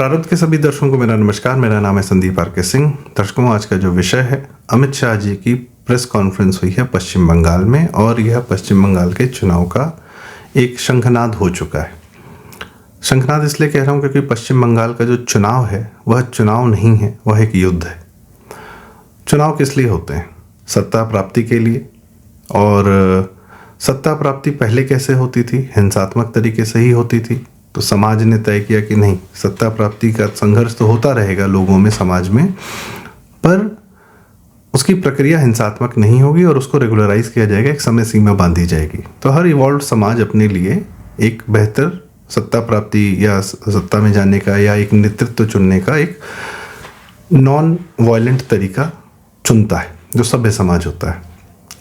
प्रारब्ध के सभी दर्शकों को मेरा नमस्कार। मेरा नाम है संदीप आर के सिंह। दर्शकों, आज का जो विषय है, अमित शाह जी की प्रेस कॉन्फ्रेंस हुई है पश्चिम बंगाल में, और यह पश्चिम बंगाल के चुनाव का एक शंखनाद हो चुका है। शंखनाद इसलिए कह रहा हूँ क्योंकि पश्चिम बंगाल का जो चुनाव है वह चुनाव नहीं है, वह एक युद्ध है। चुनाव किस लिए होते हैं? सत्ता प्राप्ति के लिए। और सत्ता प्राप्ति पहले कैसे होती थी? हिंसात्मक तरीके से ही होती थी। तो समाज ने तय किया कि नहीं, सत्ता प्राप्ति का संघर्ष तो होता रहेगा लोगों में, समाज में, पर उसकी प्रक्रिया हिंसात्मक नहीं होगी और उसको रेगुलराइज किया जाएगा, एक समय सीमा बांधी जाएगी। तो हर इवॉल्व समाज अपने लिए एक बेहतर सत्ता प्राप्ति या सत्ता में जाने का या एक नेतृत्व चुनने का एक नॉन वायलेंट तरीका चुनता है, जो सभ्य समाज होता है।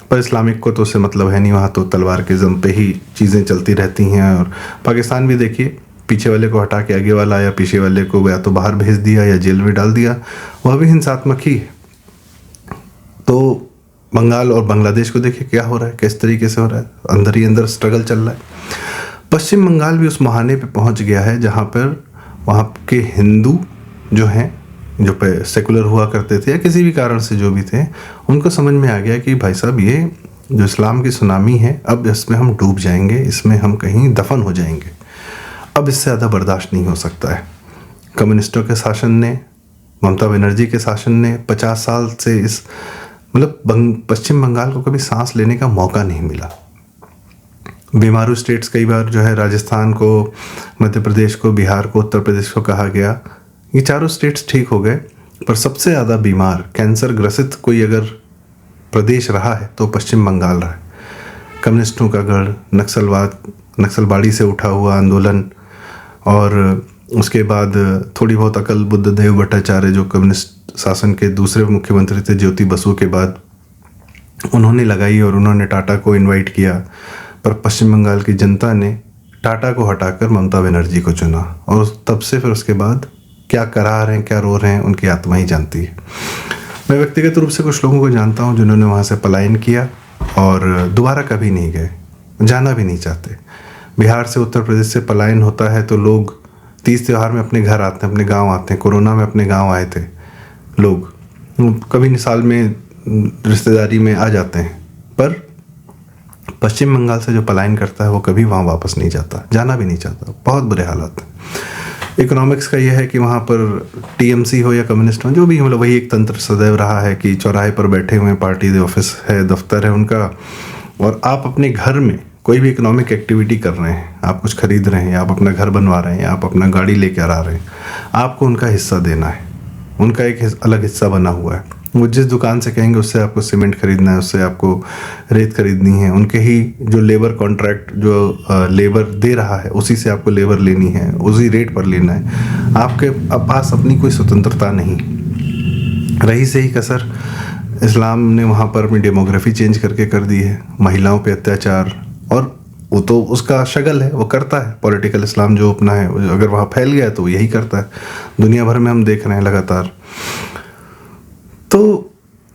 पर इस्लामिक को तो उससे मतलब है नहीं, वहाँ तो तलवार के जम पे ही चीज़ें चलती रहती हैं। और पाकिस्तान भी देखिए, पीछे वाले को हटा के आगे वाला, या पीछे वाले को या तो बाहर भेज दिया या जेल में डाल दिया, वह भी हिंसात्मक ही है। तो बंगाल और बांग्लादेश को देखिए क्या हो रहा है, किस तरीके से हो रहा है, अंदर ही अंदर स्ट्रगल चल रहा है। पश्चिम बंगाल भी उस मुहाने पे पहुंच गया है जहाँ पर वहाँ के हिंदू जो हैं, जो पे सेकुलर हुआ करते थे या किसी भी कारण से जो भी थे, उनको समझ में आ गया कि भाई साहब, ये जो इस्लाम की सुनामी है, अब इसमें हम डूब जाएंगे, इसमें हम कहीं दफन हो जाएंगे। अब इससे ज़्यादा बर्दाश्त नहीं हो सकता है। कम्युनिस्टों के शासन ने, ममता बनर्जी के शासन ने 50 साल से इस पश्चिम बंगाल को कभी सांस लेने का मौका नहीं मिला। बीमारू स्टेट्स कई बार जो है, राजस्थान को, मध्य प्रदेश को, बिहार को, उत्तर प्रदेश को कहा गया, ये चारों स्टेट्स ठीक हो गए, पर सबसे ज़्यादा बीमार, कैंसर ग्रसित कोई अगर प्रदेश रहा है तो पश्चिम बंगाल रहा है। कम्युनिस्टों का गढ़, नक्सलवाड़ी से उठा हुआ आंदोलन, और उसके बाद थोड़ी बहुत अकल बुद्धदेव भट्टाचार्य जो कम्युनिस्ट शासन के दूसरे मुख्यमंत्री थे ज्योति बसु के बाद, उन्होंने लगाई और उन्होंने टाटा को इनवाइट किया। पर पश्चिम बंगाल की जनता ने टाटा को हटाकर ममता बनर्जी को चुना, और तब से फिर उसके बाद क्या करा रहे हैं, क्या रो रहे हैं, उनकी आत्मा ही जानती है। मैं व्यक्तिगत रूप से कुछ लोगों को जानता हूं जिन्होंने वहाँ से पलायन किया और दोबारा कभी नहीं गए, जाना भी नहीं चाहते। बिहार से, उत्तर प्रदेश से पलायन होता है तो लोग तीज त्यौहार में अपने घर आते हैं, अपने गांव आते हैं। कोरोना में अपने गांव आए थे लोग, कभी साल में रिश्तेदारी में आ जाते हैं। पर पश्चिम बंगाल से जो पलायन करता है वो कभी वहाँ वापस नहीं जाता, जाना भी नहीं चाहता। बहुत बुरे हालात हैं। इकोनॉमिक्स का यह है कि वहाँ पर टीएमसी हो या कम्युनिस्ट हो, जो भी, वही एक तंत्र सदैव रहा है कि चौराहे पर बैठे हुए पार्टी ऑफिस है, दफ्तर है उनका, और आप अपने घर में कोई भी इकोनॉमिक एक्टिविटी कर रहे हैं, आप कुछ खरीद रहे हैं, आप अपना घर बनवा रहे हैं, आप अपना गाड़ी लेकर आ रहे हैं, आपको उनका हिस्सा देना है। उनका एक अलग हिस्सा बना हुआ है। वो जिस दुकान से कहेंगे उससे आपको सीमेंट खरीदना है, उससे आपको रेत खरीदनी है, उनके ही जो लेबर कॉन्ट्रैक्ट जो लेबर दे रहा है उसी से आपको लेबर लेनी है, उसी रेट पर लेना है। आपके पास अपनी कोई स्वतंत्रता नहीं रही। से ही कसर इस्लाम ने वहाँ पर अपनी डेमोग्राफी चेंज करके कर दी है। महिलाओं पे अत्याचार, और वो तो उसका शगल है, वो करता है। पॉलिटिकल इस्लाम जो अपना है, अगर वहाँ फैल गया तो यही करता है। दुनिया भर में हम देख रहे हैं लगातार। तो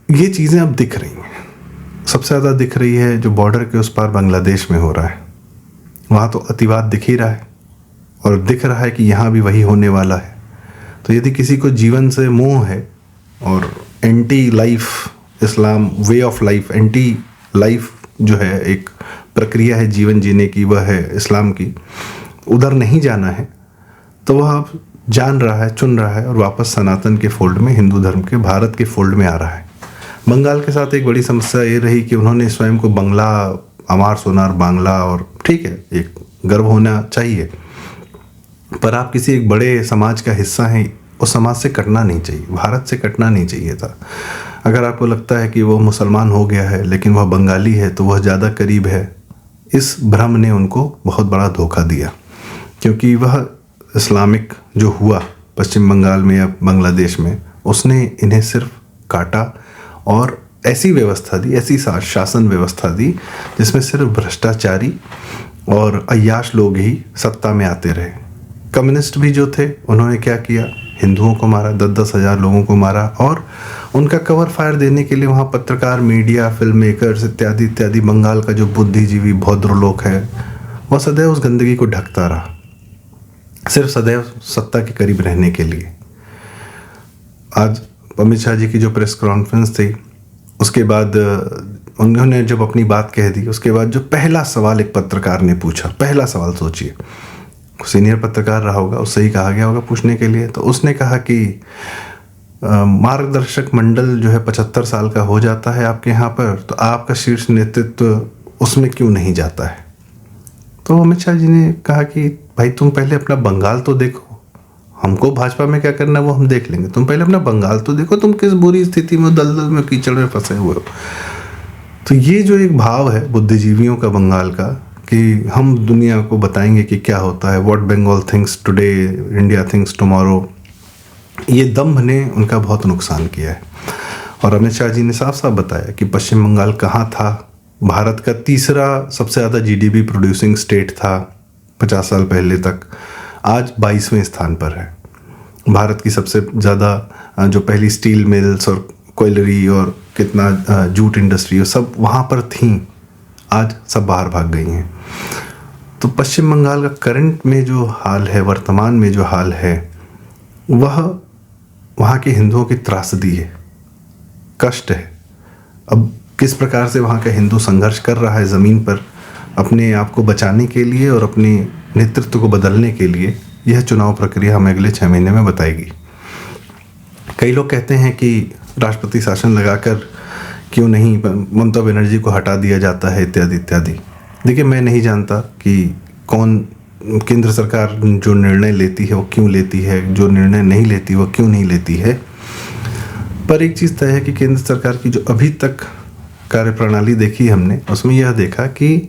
ये चीज़ें अब दिख रही हैं। सबसे ज़्यादा दिख रही है जो बॉर्डर के उस पार बांग्लादेश में हो रहा है। वहाँ तो अतिवाद दिख ही रहा है, और दिख रहा है कि यहाँ भी वही होने वाला है। तो यदि किसी को जीवन से मोह है और anti life Islam way of life, anti life जो है एक प्रक्रिया है जीवन जीने की, वह है इस्लाम की, उधर नहीं जाना है, तो वह अब जान रहा है, चुन रहा है, और वापस सनातन के फोल्ड में, हिंदू धर्म के, भारत के फोल्ड में आ रहा है। बंगाल के साथ एक बड़ी समस्या ये रही कि उन्होंने स्वयं को बंगला, अमार सोनार बांग्ला, और ठीक है, एक गर्व होना चाहिए, पर आप किसी एक बड़े समाज का हिस्सा हैं, उस समाज से कटना नहीं चाहिए, भारत से कटना नहीं चाहिए था। अगर आपको लगता है कि वो मुसलमान हो गया है लेकिन वह बंगाली है तो वह ज़्यादा करीब है, इस भ्रम ने उनको बहुत बड़ा धोखा दिया। क्योंकि वह इस्लामिक जो हुआ पश्चिम बंगाल में या बांग्लादेश में, उसने इन्हें सिर्फ काटा और ऐसी व्यवस्था दी, ऐसी शासन व्यवस्था दी जिसमें सिर्फ भ्रष्टाचारी और अय्याश लोग ही सत्ता में आते रहे। कम्युनिस्ट भी जो थे, उन्होंने क्या किया, हिंदुओं को मारा, 10-10 हज़ार लोगों को मारा, और उनका कवर फायर देने के लिए वहाँ पत्रकार, मीडिया, फिल्म मेकर्स इत्यादि इत्यादि, बंगाल का जो बुद्धिजीवी भौद्र लोग है, वह सदैव उस गंदगी को ढकता रहा। सिर्फ सदैव सत्ता के करीब रहने के लिए। आज अमित शाह जी की जो प्रेस कॉन्फ्रेंस थी, उसके बाद उन्होंने जब अपनी बात कह दी, उसके बाद जो पहला सवाल एक पत्रकार ने पूछा, पहला सवाल सोचिए, सीनियर पत्रकार रहा होगा, उससे ही कहा गया होगा पूछने के लिए, तो उसने कहा कि मार्गदर्शक मंडल जो है 75 साल का हो जाता है आपके यहाँ पर, तो आपका शीर्ष नेतृत्व उसमें क्यों नहीं जाता है? तो अमित शाह जी ने कहा कि भाई तुम पहले अपना बंगाल तो देखो, हमको भाजपा में क्या करना है वो हम देख लेंगे, तुम पहले अपना बंगाल तो देखो, तुम किस बुरी स्थिति में, दलदल में, कीचड़ में फंसे हुए हो। तो ये जो एक भाव है बुद्धिजीवियों का बंगाल का, कि हम दुनिया को बताएंगे कि क्या होता है, what Bengal thinks today, India thinks tomorrow, ये दम्भ ने उनका बहुत नुकसान किया है। और अमित शाह जी ने साफ साफ बताया कि पश्चिम बंगाल कहाँ था, भारत का तीसरा सबसे ज़्यादा जीडीपी प्रोड्यूसिंग स्टेट था 50 साल पहले तक, आज 22वें स्थान पर है। भारत की सबसे ज़्यादा जो पहली स्टील मिल्स और कोयलरी और कितना जूट इंडस्ट्री सब वहाँ पर थी, आज सब बाहर भाग गई हैं। तो पश्चिम बंगाल का करंट में जो हाल है, वर्तमान में जो हाल है, वह वहाँ के हिंदुओं की त्रासदी है, कष्ट है। अब किस प्रकार से वहाँ का हिंदू संघर्ष कर रहा है ज़मीन पर अपने आप को बचाने के लिए और अपने नेतृत्व को बदलने के लिए, यह चुनाव प्रक्रिया हमें अगले 6 महीने में बताएगी। कई लोग कहते हैं कि राष्ट्रपति शासन लगाकर क्यों नहीं ममता बनर्जी को हटा दिया जाता है, इत्यादि इत्यादि। देखिए, मैं नहीं जानता कि कौन केंद्र सरकार जो निर्णय लेती है वो क्यों लेती है, जो निर्णय नहीं लेती वो क्यों नहीं लेती है। पर एक चीज़ तय है कि केंद्र सरकार की जो अभी तक कार्यप्रणाली देखी हमने, उसमें यह देखा कि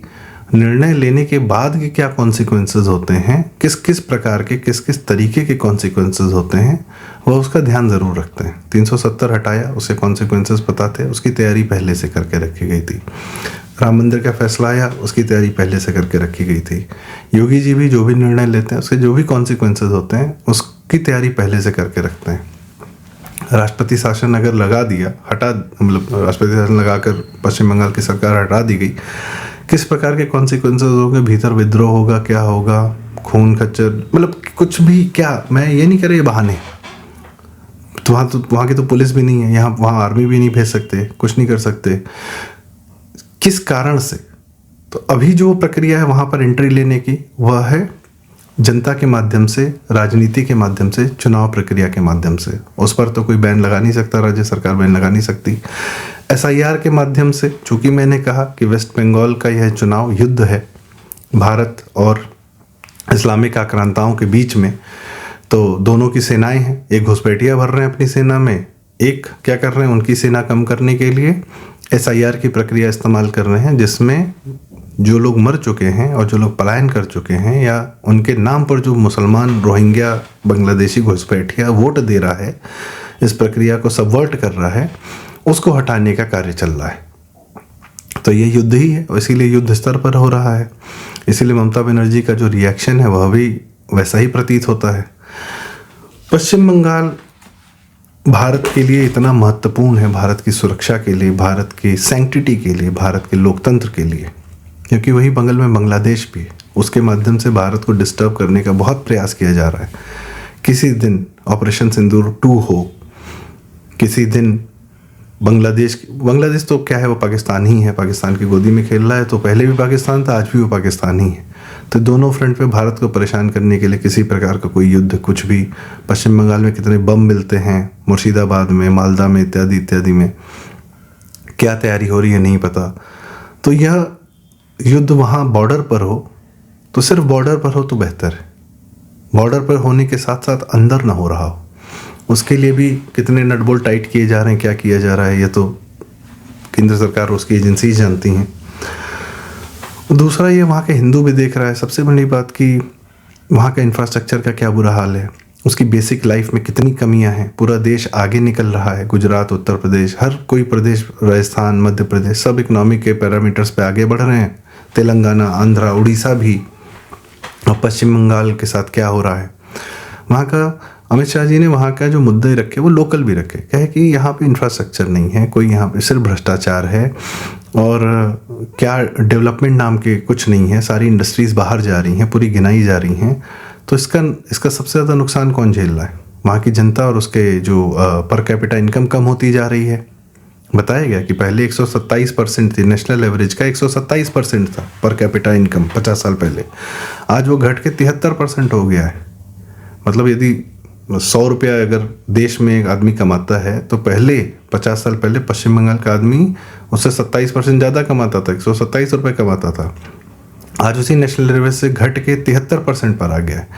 निर्णय लेने के बाद के क्या कॉन्सिक्वेंसेस होते हैं, किस किस प्रकार के, किस किस तरीके के कॉन्सिक्वेंसेस होते हैं, वह उसका ध्यान ज़रूर रखते हैं। 370 हटाया, उसके कॉन्सिक्वेंसेस पता थे, उसकी तैयारी पहले से करके रखी गई थी। राम मंदिर का फैसला आया, उसकी तैयारी पहले से करके रखी गई थी। योगी जी भी जो भी निर्णय लेते हैं, उसके जो भी कॉन्सिक्वेंसेस होते हैं, उसकी तैयारी पहले से करके रखते हैं। राष्ट्रपति शासन अगर लगा दिया, मतलब राष्ट्रपति शासन लगाकर पश्चिम बंगाल की सरकार हटा दी गई, किस प्रकार के कॉन्सिक्वेंसेस होंगे, भीतर विद्रोह होगा, क्या होगा, खून खच्चर, मतलब कुछ भी, क्या, मैं ये नहीं कह रही बहाने, तो वहाँ की तो पुलिस भी नहीं है, यहाँ वहाँ आर्मी भी नहीं भेज सकते, कुछ नहीं कर सकते। किस कारण से? तो अभी जो प्रक्रिया है वहाँ पर एंट्री लेने की, वह है जनता के माध्यम से, राजनीति के माध्यम से, चुनाव प्रक्रिया के माध्यम से। उस पर तो कोई बैन लगा नहीं सकता, राज्य सरकार बैन लगा नहीं सकती। एसआईआर के माध्यम से, चूंकि मैंने कहा कि वेस्ट बंगाल का यह चुनाव युद्ध है भारत और इस्लामिक आक्रांताओं के बीच में, तो दोनों की सेनाएं हैं, एक घुसपैठिया भर रहे हैं अपनी सेना में, एक क्या कर रहे हैं, उनकी सेना कम करने के लिए एसआईआर की प्रक्रिया इस्तेमाल कर रहे हैं, जिसमें जो लोग मर चुके हैं और जो लोग पलायन कर चुके हैं, या उनके नाम पर जो मुसलमान, रोहिंग्या, बांग्लादेशी घुसपैठिया वोट दे रहा है, इस प्रक्रिया को सबवर्ट कर रहा है, उसको हटाने का कार्य चल रहा है। तो ये युद्ध ही है, इसीलिए युद्ध स्तर पर हो रहा है। इसीलिए ममता बनर्जी का जो रिएक्शन है वह भी वैसा ही प्रतीत होता है। पश्चिम बंगाल भारत के लिए इतना महत्वपूर्ण है, भारत की सुरक्षा के लिए, भारत की सैंक्टिटी के लिए, भारत के लोकतंत्र के लिए, क्योंकि वही बगल में बांग्लादेश भी है। उसके माध्यम से भारत को डिस्टर्ब करने का बहुत प्रयास किया जा रहा है। किसी दिन ऑपरेशन सिंदूर 2 हो, किसी दिन बांग्लादेश तो क्या है, वो पाकिस्तान ही है, पाकिस्तान की गोदी में खेल रहा है। तो पहले भी पाकिस्तान था, आज भी वो पाकिस्तान ही है। तो दोनों फ्रंट पे भारत को परेशान करने के लिए किसी प्रकार का कोई युद्ध, कुछ भी। पश्चिम बंगाल में कितने बम मिलते हैं, मुर्शिदाबाद में, मालदा में, इत्यादि इत्यादि में, क्या तैयारी हो रही है नहीं पता। तो यह युद्ध वहाँ बॉर्डर पर हो, तो सिर्फ बॉर्डर पर हो तो बेहतर है। बॉर्डर पर होने के साथ साथ अंदर ना हो रहा हो, उसके लिए भी कितने नट बोल्ट टाइट किए जा रहे हैं, क्या किया जा रहा है, ये तो केंद्र सरकार और उसकी एजेंसी जानती हैं। दूसरा, ये वहाँ के हिंदू भी देख रहा है। सबसे बड़ी बात कि वहाँ का इंफ्रास्ट्रक्चर का क्या बुरा हाल है, उसकी बेसिक लाइफ में कितनी कमियां हैं। पूरा देश आगे निकल रहा है, गुजरात, उत्तर प्रदेश, हर कोई प्रदेश, राजस्थान, मध्य प्रदेश, सब इकोनॉमिक के पैरामीटर्स पे आगे बढ़ रहे हैं। तेलंगाना, आंध्रा, उड़ीसा भी। और पश्चिम बंगाल के साथ क्या हो रहा है, वहाँ का अमित शाह जी ने वहाँ का जो मुद्दे रखे वो लोकल भी रखे। क्या है कि यहाँ पे इंफ्रास्ट्रक्चर नहीं है, कोई यहाँ पे सिर्फ भ्रष्टाचार है और क्या डेवलपमेंट नाम के कुछ नहीं है। सारी इंडस्ट्रीज़ बाहर जा रही हैं, पूरी गिनाई जा रही हैं। तो इसका सबसे ज़्यादा नुकसान कौन झेल रहा है? वहाँ की जनता और उसके जो पर कैपिटा इनकम कम होती जा रही है। बताया गया कि पहले 127% थी, नेशनल एवरेज का 127% था पर कैपिटा इनकम 50 साल पहले। आज वो घट के 73% हो गया है। मतलब यदि 100 रुपया अगर देश में एक आदमी कमाता है तो पहले 50 साल पहले पश्चिम बंगाल का आदमी उससे 27% ज़्यादा कमाता था, 127 रुपये कमाता था। आज उसी नेशनल एवरेज से घट के 73% पर आ गया है।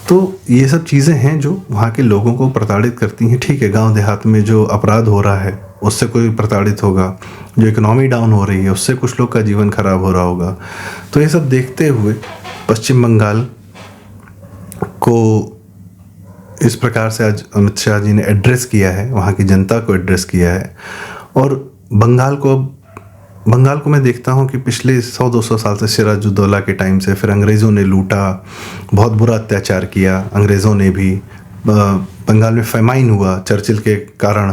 तो ये सब चीज़ें हैं जो वहाँ के लोगों को प्रताड़ित करती हैं। ठीक है, गांव देहात में जो अपराध हो रहा है उससे कोई प्रताड़ित होगा, जो इकोनॉमी डाउन हो रही है उससे कुछ लोग का जीवन खराब हो रहा होगा। तो ये सब देखते हुए पश्चिम बंगाल को इस प्रकार से आज अमित शाह जी ने एड्रेस किया है, वहाँ की जनता को एड्रेस किया है। और बंगाल को मैं देखता हूँ कि पिछले 100-200 साल से सिराजुद्दौला के टाइम से फिर अंग्रेज़ों ने लूटा, बहुत बुरा अत्याचार किया अंग्रेज़ों ने भी। बंगाल में फेमाइन हुआ चर्चिल के कारण,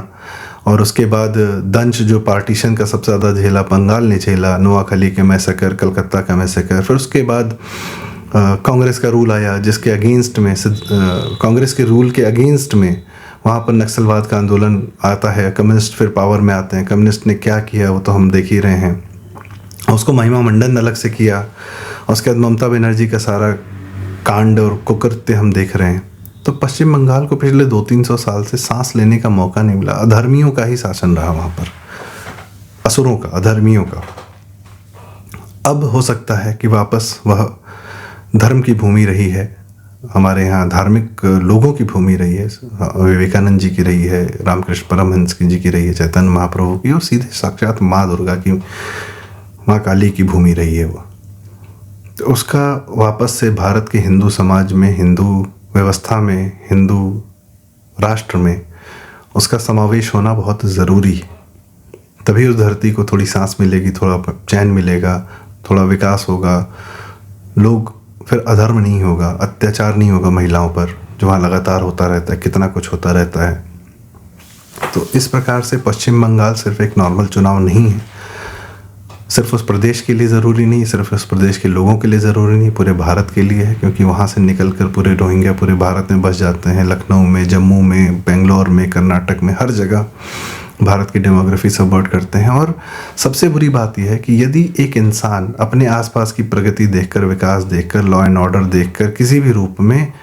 और उसके बाद दंश जो पार्टीशन का सबसे ज़्यादा झेला बंगाल ने झेला, नोआखली के मैसेकर, कलकत्ता का मैसेकर। फिर उसके बाद कांग्रेस का रूल आया जिसके अगेंस्ट में कांग्रेस के रूल के अगेंस्ट में वहाँ पर नक्सलवाद का आंदोलन आता है। कम्युनिस्ट फिर पावर में आते हैं। कम्युनिस्ट ने क्या किया वो तो हम देख ही रहे हैं। उसको महिमा मंडन अलग से किया। उसके बाद ममता बनर्जी का सारा कांड और कुकृत्य हम देख रहे हैं। तो पश्चिम बंगाल को पिछले 200-300 साल से सांस लेने का मौका नहीं मिला। अधर्मियों का ही शासन रहा वहाँ पर, असुरों का, अधर्मियों का। अब हो सकता है कि वापस वह धर्म की भूमि रही है, हमारे यहाँ धार्मिक लोगों की भूमि रही है, विवेकानंद जी की रही है, रामकृष्ण परमहंस जी की रही है, चैतन्य महाप्रभु की, और सीधे साक्षात माँ दुर्गा की, माँ काली की भूमि रही है वो। तो उसका वापस से भारत के हिंदू समाज में, हिंदू व्यवस्था में, हिंदू राष्ट्र में उसका समावेश होना बहुत ज़रूरी है। तभी उस धरती को थोड़ी सांस मिलेगी, थोड़ा चैन मिलेगा, थोड़ा विकास होगा। लोग फिर अधर्म नहीं होगा, अत्याचार नहीं होगा महिलाओं पर, जो वहाँ लगातार होता रहता है, कितना कुछ होता रहता है। तो इस प्रकार से पश्चिम बंगाल सिर्फ एक नॉर्मल चुनाव नहीं है, सिर्फ उस प्रदेश के लिए ज़रूरी नहीं, सिर्फ उस प्रदेश के लोगों के लिए ज़रूरी नहीं, पूरे भारत के लिए है। क्योंकि वहाँ से निकल कर पूरे रोहिंग्या पूरे भारत में बस जाते हैं। लखनऊ में, जम्मू में, बेंगलोर में, कर्नाटक में, हर जगह भारत की डेमोग्राफी सबवर्ट करते हैं। और सबसे बुरी बात यह है कि यदि एक इंसान अपने आसपास की प्रगति देखकर, विकास देखकर, लॉ एंड ऑर्डर देखकर, किसी भी रूप में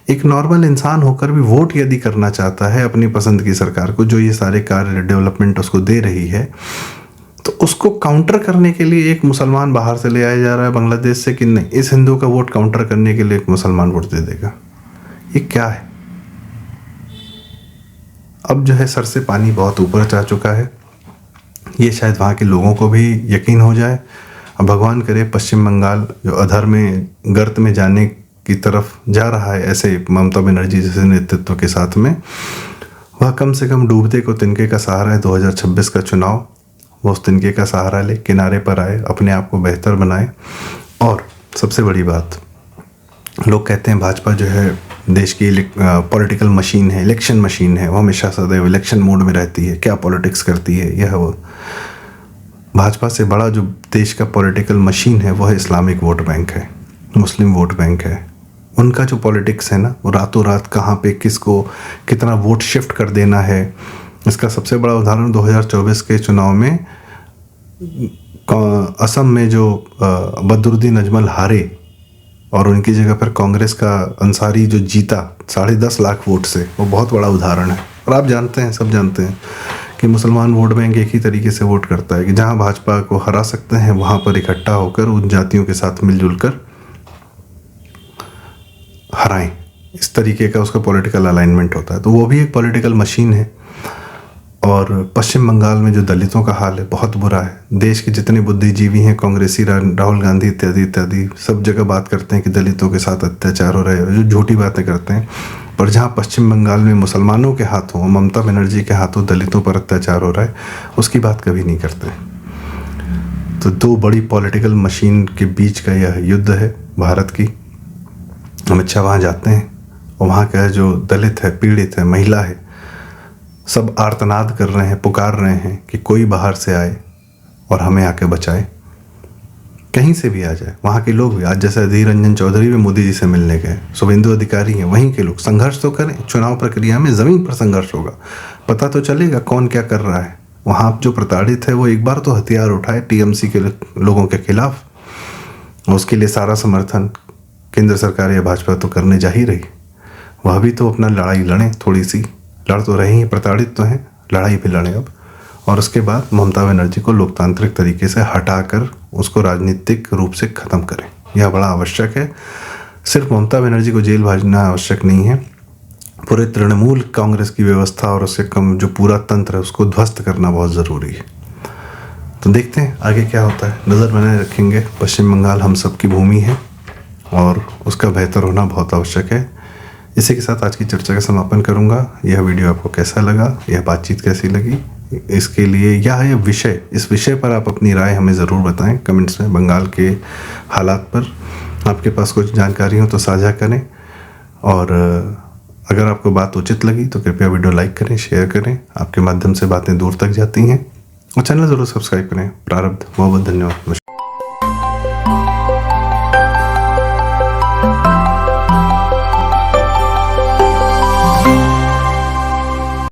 एक नॉर्मल इंसान होकर भी वोट यदि करना चाहता है अपनी पसंद की सरकार को, जो ये सारे कार्य डेवलपमेंट उसको दे रही है, तो उसको काउंटर करने के लिए एक मुसलमान बाहर से ले आया जा रहा है बांग्लादेश से कि नहीं, इस हिंदू का वोट काउंटर करने के लिए एक मुसलमान वोट दे देगा। ये क्या है? अब जो है सर से पानी बहुत ऊपर जा चुका है। ये शायद वहाँ के लोगों को भी यकीन हो जाए। अब भगवान करे पश्चिम बंगाल जो अधर में, गर्त में जाने की तरफ जा रहा है, ऐसे ममता बनर्जी जैसे नेतृत्व के साथ में, वह कम से कम डूबते को तिनके का सहारा है। 2026 का चुनाव, वो उस तिनके का सहारा ले, किनारे पर आए, अपने आप को बेहतर बनाए। और सबसे बड़ी बात, लोग कहते हैं भाजपा जो है देश की पॉलिटिकल मशीन है, इलेक्शन मशीन है, वो हमेशा सदैव इलेक्शन मोड में रहती है, क्या पॉलिटिक्स करती है, यह वो। भाजपा से बड़ा जो देश का पॉलिटिकल मशीन है वो है इस्लामिक वोट बैंक है, मुस्लिम वोट बैंक है। उनका जो पॉलिटिक्स है ना, वो रातों रात कहाँ पे किसको कितना वोट शिफ्ट कर देना है। इसका सबसे बड़ा उदाहरण 2024 के चुनाव में असम में जो बदरुद्दीन अजमल हारे और उनकी जगह पर कांग्रेस का अंसारी जो जीता 10.5 लाख वोट से, वो बहुत बड़ा उदाहरण है। और आप जानते हैं, सब जानते हैं कि मुसलमान वोट बैंक एक ही तरीके से वोट करता है कि जहां भाजपा को हरा सकते हैं वहां पर इकट्ठा होकर उन जातियों के साथ मिलजुल कर हराएं। इस तरीके का उसका पॉलिटिकल अलाइनमेंट होता है। तो वो भी एक पॉलिटिकल मशीन है। और पश्चिम बंगाल में जो दलितों का हाल है बहुत बुरा है। देश के जितने बुद्धिजीवी हैं, कांग्रेसी, राहुल गांधी इत्यादि इत्यादि, सब जगह बात करते हैं कि दलितों के साथ अत्याचार हो रहा है, जो झूठी बातें करते हैं। पर जहाँ पश्चिम बंगाल में मुसलमानों के हाथों, ममता बनर्जी के हाथों दलितों पर अत्याचार हो रहा है, उसकी बात कभी नहीं करते। तो दो बड़ी पॉलिटिकल मशीन के बीच का यह युद्ध है भारत की। अमित शाह वहाँ जाते हैं और वहाँ का जो दलित है, पीड़ित है, महिला है, सब आर्तनाद कर रहे हैं, पुकार रहे हैं कि कोई बाहर से आए और हमें आके बचाए। कहीं से भी आ जाए, वहाँ के लोग भी, आज जैसे अधीर रंजन चौधरी भी मोदी जी से मिलने गए, शुभेंदु अधिकारी हैं, वहीं के लोग संघर्ष तो करें। चुनाव प्रक्रिया में ज़मीन पर संघर्ष होगा, पता तो चलेगा कौन क्या कर रहा है। वहाँ जो प्रताड़ित है वो एक बार तो हथियार उठाए टीएमसी के लोगों के खिलाफ, उसके लिए सारा समर्थन केंद्र सरकार या भाजपा तो करने जा ही रही। वह भी तो अपना लड़ाई लड़ें, थोड़ी सी लड़ तो रही हैं, प्रताड़ित तो हैं, लड़ाई भी लड़ें अब। और उसके बाद ममता बनर्जी को लोकतांत्रिक तरीके से हटाकर उसको राजनीतिक रूप से ख़त्म करें, यह बड़ा आवश्यक है। सिर्फ ममता बनर्जी को जेल भेजना आवश्यक नहीं है, पूरे तृणमूल कांग्रेस की व्यवस्था और उससे कम जो पूरा तंत्र है उसको ध्वस्त करना बहुत ज़रूरी है। तो देखते हैं आगे क्या होता है, नज़र बनाए रखेंगे। पश्चिम बंगाल हम सब की भूमि है और उसका बेहतर होना बहुत आवश्यक है। इसी के साथ आज की चर्चा का समापन करूंगा। यह वीडियो आपको कैसा लगा, यह बातचीत कैसी लगी, इसके लिए यह विषय, इस विषय पर आप अपनी राय हमें ज़रूर बताएं कमेंट्स में। बंगाल के हालात पर आपके पास कुछ जानकारी हो तो साझा करें, और अगर आपको बात उचित लगी तो कृपया वीडियो लाइक करें, शेयर करें। आपके माध्यम से बातें दूर तक जाती हैं, और चैनल ज़रूर सब्सक्राइब करें। प्रारब्ध। बहुत बहुत धन्यवाद।